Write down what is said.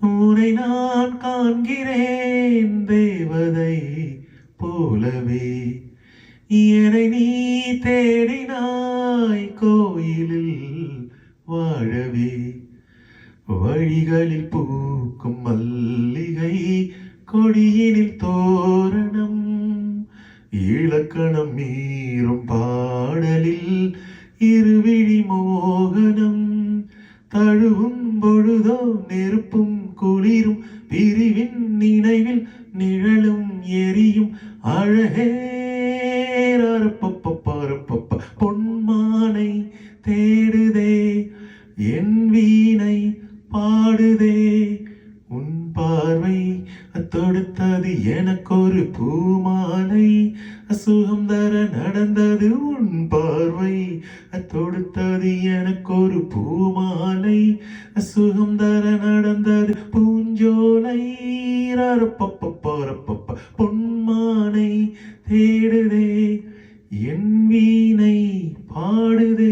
உன்னை நான் காண்கிறேன் தேவதை போலவே. என்னை நீ தேடினாய் கோயிலில் வாழவே. வழிகளில் பூக்கும் மல்லிகை கொடியினில் தோரணம். இலக்கணம் மீறும் பாடலில் இருவிழி மோகனம். தழுவும் பொழுதோ நெருப்பும் குளிரும் பிரிவின் நினைவில் நிழலும் எரியும் அழகே. ரப்பப்பப்பரப்பப்ப பொன்மானை தேடுதே என் வீணை பாடுதே. உன் பார்வை தொடுத்தது எனக்கொரு பூமாலை. சுகம் தர நடந்தது உன் பார்வை தொடுத்தது எனக்கொரு பூமாலை. சுகம் தர நடந்தது பூஞ்சோலை. ரப்பப்பப்பரப்பப்ப பொன்மானை தேடுதே என் வீணை பாடுதே.